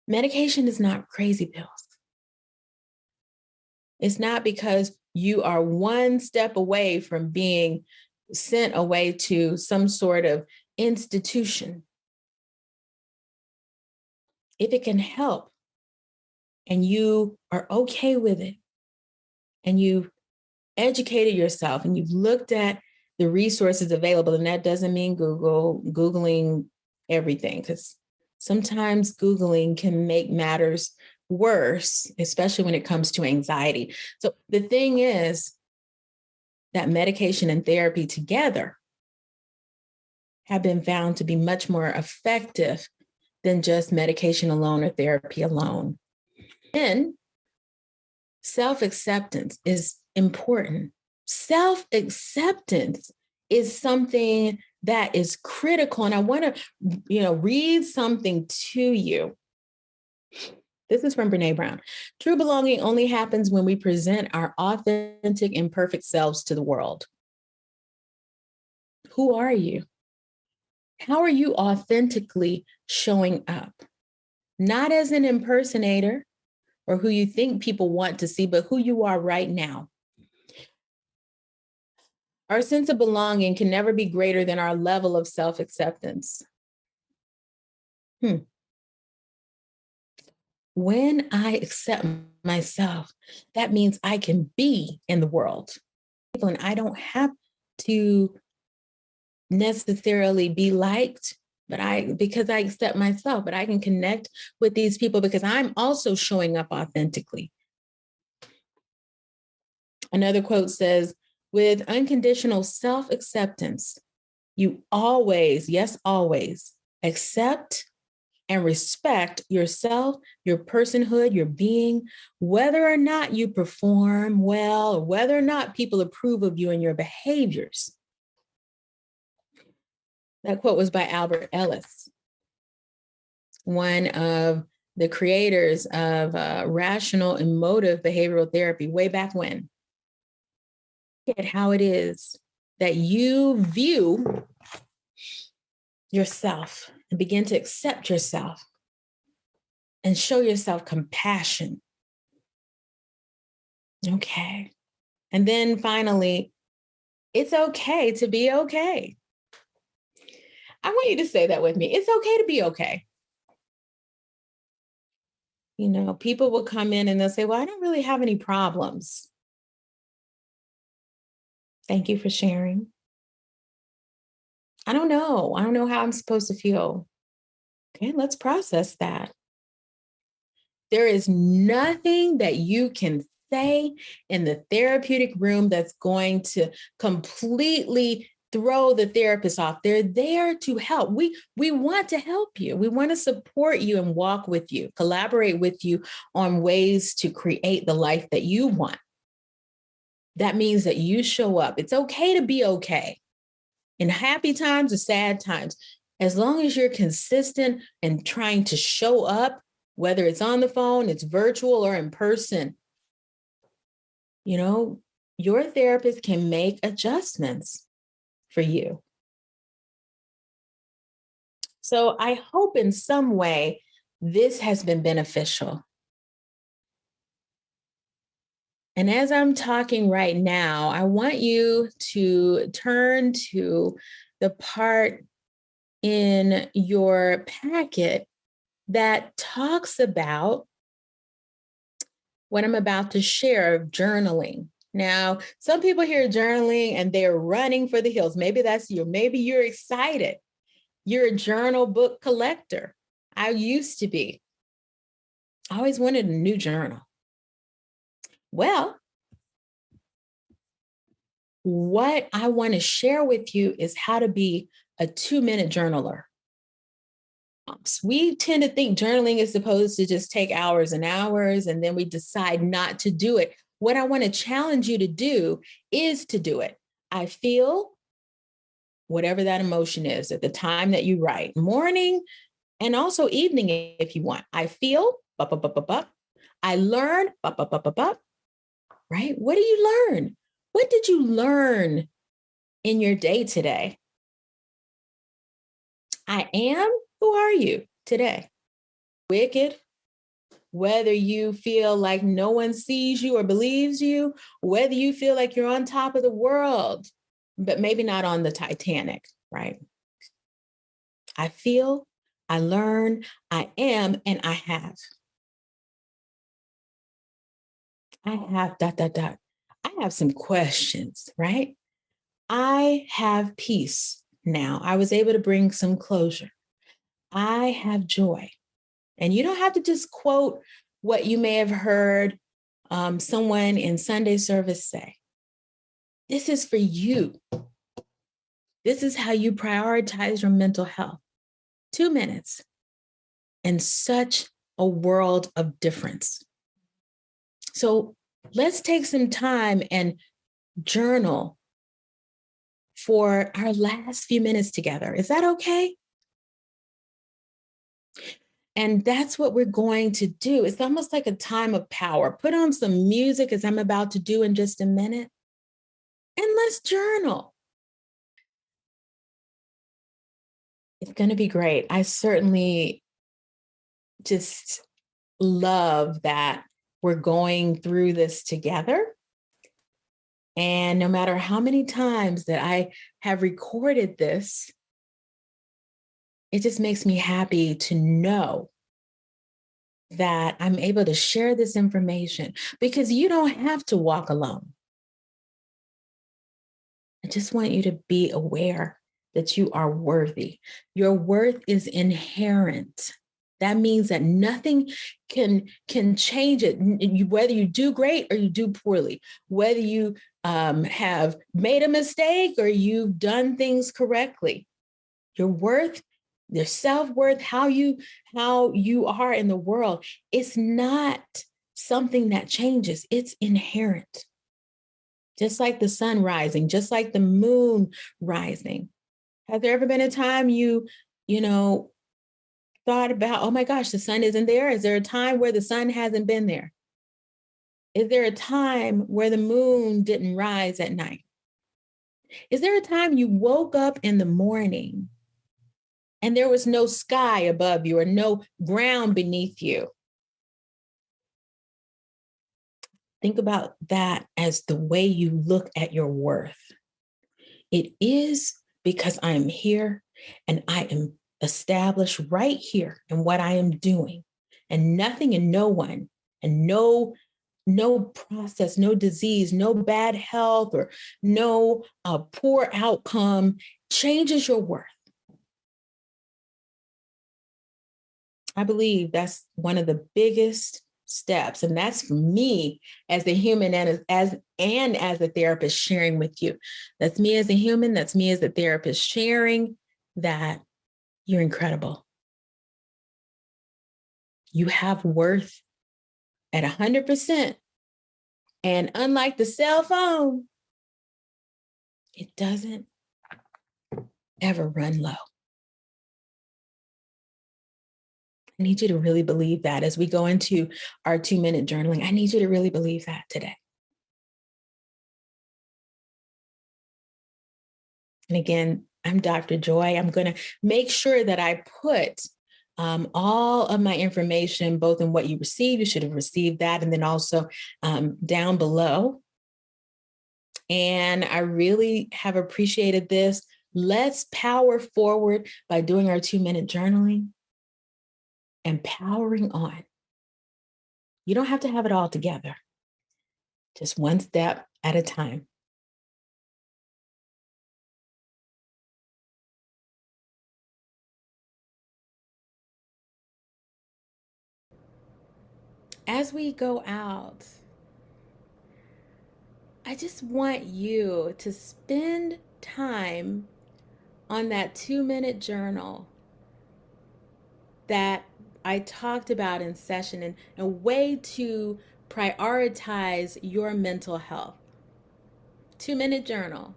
medication is not crazy pills. It's not because you are one step away from being sent away to some sort of institution. If it can help and you are okay with it and you've educated yourself and you've looked at the resources available, and that doesn't mean Googling everything, because sometimes Googling can make matters worse, especially when it comes to anxiety. So the thing is that medication and therapy together have been found to be much more effective than just medication alone or therapy alone. And self-acceptance is important. Self-acceptance is something that is critical. And I want to, read something to you. This is from Brene Brown. True belonging only happens when we present our authentic, imperfect selves to the world. Who are you? How are you authentically showing up? Not as an impersonator or who you think people want to see, but who you are right now. Our sense of belonging can never be greater than our level of self-acceptance. when I accept myself, that means I can be in the world. And I don't have to necessarily be liked, because I accept myself, but I can connect with these people because I'm also showing up authentically. Another quote says, with unconditional self-acceptance, you always, yes, always accept and respect yourself, your personhood, your being, whether or not you perform well, or whether or not people approve of you and your behaviors. That quote was by Albert Ellis, one of the creators of rational emotive behavioral therapy way back when. Look at how it is that you view yourself and begin to accept yourself and show yourself compassion. Okay. And then finally, it's okay to be okay. I want you to say that with me. It's okay to be okay. You know, people will come in and they'll say, well, I don't really have any problems. Thank you for sharing. I don't know. I don't know how I'm supposed to feel. Okay, let's process that. There is nothing that you can say in the therapeutic room that's going to completely throw the therapist off. They're there to help. We want to help you. We want to support you and walk with you, collaborate with you on ways to create the life that you want. That means that you show up. It's okay to be okay. In happy times or sad times, as long as you're consistent and trying to show up, whether it's on the phone, it's virtual or in person, you know, your therapist can make adjustments for you. So I hope in some way this has been beneficial. And as I'm talking right now, I want you to turn to the part in your packet that talks about what I'm about to share of journaling. Now, some people hear journaling and they're running for the hills. Maybe that's you. Maybe you're excited. You're a journal book collector. I used to be. I always wanted a new journal. Well, what I want to share with you is how to be a 2-minute journaler. We tend to think journaling is supposed to just take hours and hours, and then we decide not to do it. What I want to challenge you to do is to do it. I feel whatever that emotion is at the time that you write, morning and also evening if you want. I feel, I learn, right? What do you learn? What did you learn in your day today? I am, who are you today? Wicked, whether you feel like no one sees you or believes you, whether you feel like you're on top of the world, but maybe not on the Titanic, right? I feel, I learn, I am, and I have. I have ... I have some questions, right? I have peace now. I was able to bring some closure. I have joy. And you don't have to just quote what you may have heard someone in Sunday service say. This is for you. This is how you prioritize your mental health. 2 minutes and such a world of difference. So let's take some time and journal for our last few minutes together. Is that okay? And that's what we're going to do. It's almost like a time of power. Put on some music, as I'm about to do in just a minute, and let's journal. It's going to be great. I certainly just love that we're going through this together. And no matter how many times that I have recorded this, it just makes me happy to know that I'm able to share this information, because you don't have to walk alone. I just want you to be aware that you are worthy. Your worth is inherent. That means that nothing can change it. Whether you do great or you do poorly, whether you have made a mistake or you've done things correctly, your worth, your self-worth, how you are in the world, it's not something that changes. It's inherent. Just like the sun rising, just like the moon rising. Has there ever been a time you thought about, oh my gosh, the sun isn't there? Is there a time where the sun hasn't been there? Is there a time where the moon didn't rise at night? Is there a time you woke up in the morning and there was no sky above you or no ground beneath you? Think about that as the way you look at your worth. It is because I am here and I am established right here in what I am doing, and nothing and no one and no process, no disease, no bad health, or no poor outcome changes your worth. I believe that's one of the biggest steps. And that's for me as a human and as a therapist sharing with you. That's me as a human. That's me as a therapist sharing that you're incredible. You have worth at 100%. And unlike the cell phone, it doesn't ever run low. I need you to really believe that as we go into our 2-minute journaling. I need you to really believe that today. And again, I'm Dr. Joy. I'm going to make sure that I put all of my information, both in what you received, you should have received that, and then also down below. And I really have appreciated this. Let's power forward by doing our 2-minute journaling and powering on. You don't have to have it all together. Just one step at a time. As we go out, I just want you to spend time on that 2-minute journal that I talked about in session, and a way to prioritize your mental health. 2-minute journal.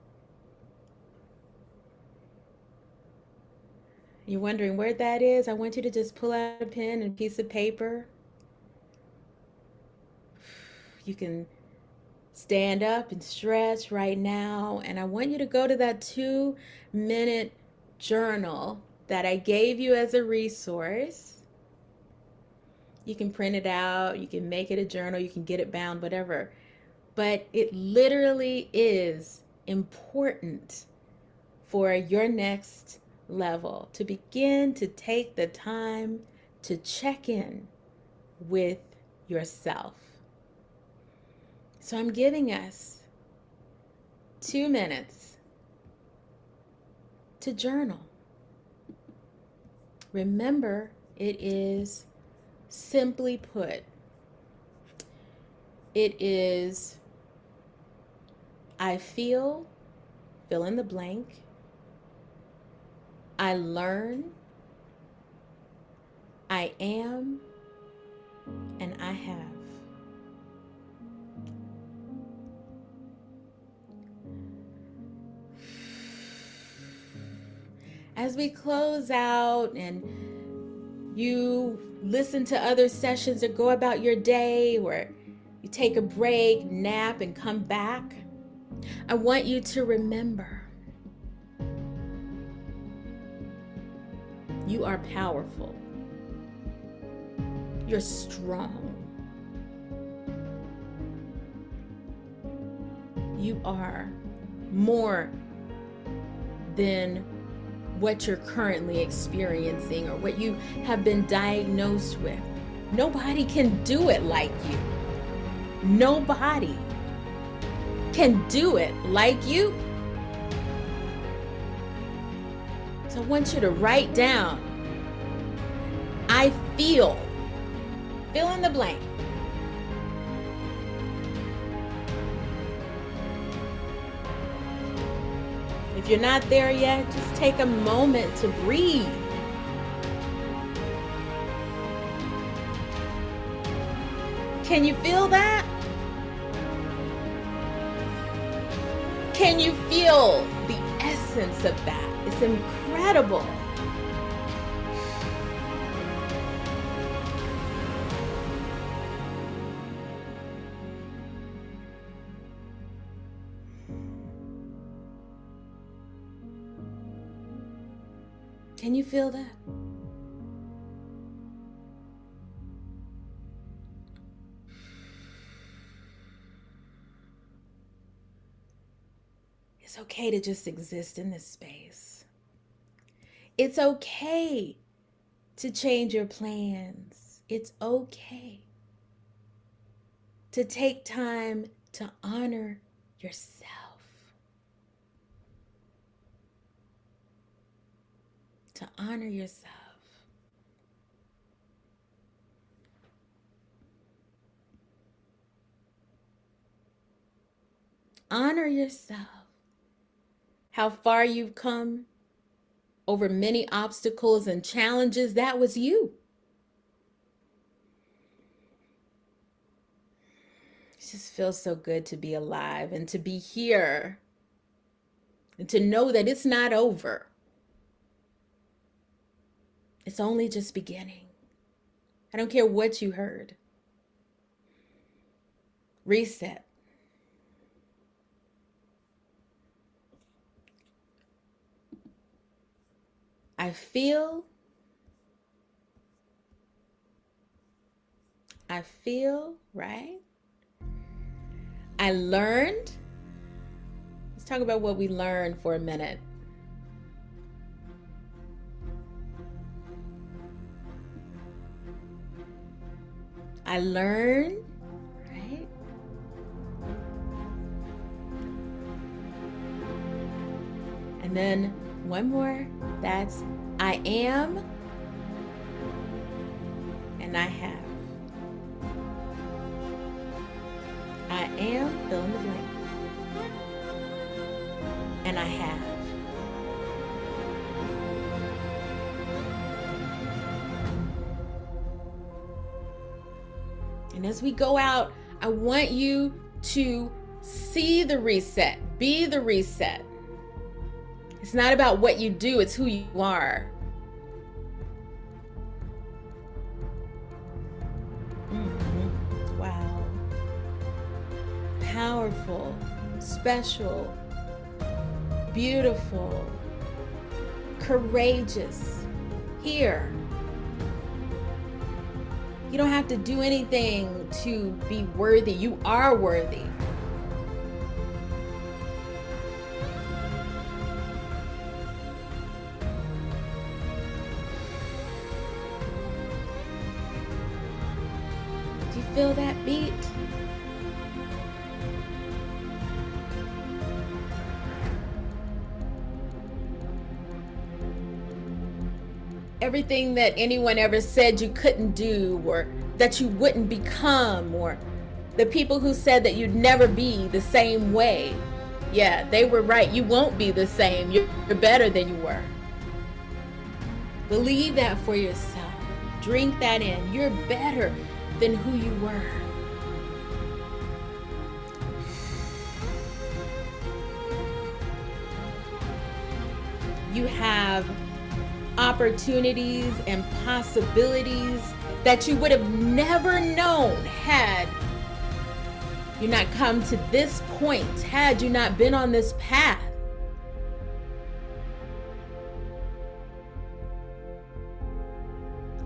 You're wondering where that is? I want you to just pull out a pen and a piece of paper. You can stand up and stretch right now. And I want you to go to that 2-minute journal that I gave you as a resource. You can print it out, you can make it a journal, you can get it bound, whatever. But it literally is important for your next level to begin to take the time to check in with yourself. So I'm giving us 2 minutes to journal. Remember, it is simply put, it is I feel, fill in the blank. I learn, I am, and I have. As we close out and you listen to other sessions or go about your day, or you take a break, nap, and come back, I want you to remember you are powerful. You're strong. You are more than what you're currently experiencing or what you have been diagnosed with. Nobody can do it like you. Nobody can do it like you. So I want you to write down, I feel, fill in the blank. If you're not there yet, just take a moment to breathe. Can you feel that? Can you feel the essence of that? It's incredible. Can you feel that? It's okay to just exist in this space. It's okay to change your plans. It's okay to take time to honor yourself. To honor yourself. Honor yourself. How far you've come over many obstacles and challenges, that was you. It just feels so good to be alive and to be here and to know that it's not over. It's only just beginning. I don't care what you heard. Reset. I feel, right? I learned. Let's talk about what we learned for a minute. I learned, right? And then one more, that's I am and I have. I am, fill in the blank, and I have. And as we go out, I want you to see the reset, be the reset. It's not about what you do, it's who you are. Wow. Powerful, special, beautiful, courageous, here. You don't have to do anything to be worthy. You are worthy. Do you feel that beat? Everything that anyone ever said you couldn't do, or that you wouldn't become, or the people who said that you'd never be the same way. Yeah, they were right. You won't be the same. You're better than you were. Believe that for yourself. Drink that in. You're better than who you were. You have opportunities and possibilities that you would have never known had you not come to this point, had you not been on this path.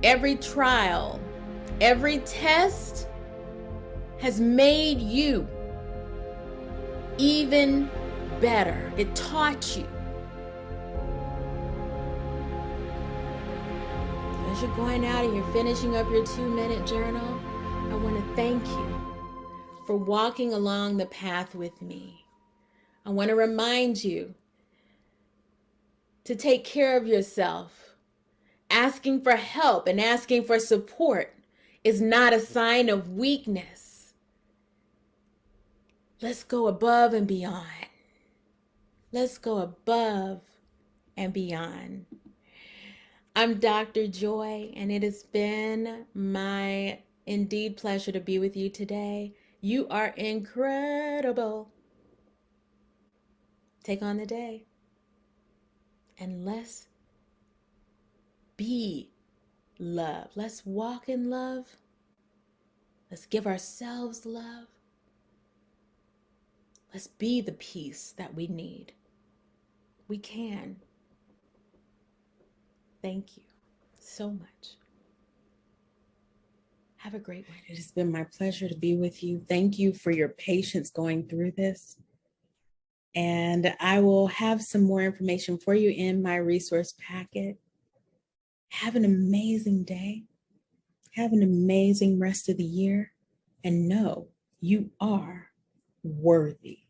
Every trial, every test has made you even better. It taught you. As you're going out and you're finishing up your 2-minute journal, I want to thank you for walking along the path with me. I want to remind you to take care of yourself. Asking for help and asking for support is not a sign of weakness. Let's go above and beyond. Let's go above and beyond. I'm Dr. Joy, and it has been my indeed pleasure to be with you today. You are incredible. Take on the day, and let's be love. Let's walk in love. Let's give ourselves love. Let's be the peace that we need. We can. Thank you so much. Have a great one. It has been my pleasure to be with you. Thank you for your patience going through this. And I will have some more information for you in my resource packet. Have an amazing day. Have an amazing rest of the year. And know you are worthy.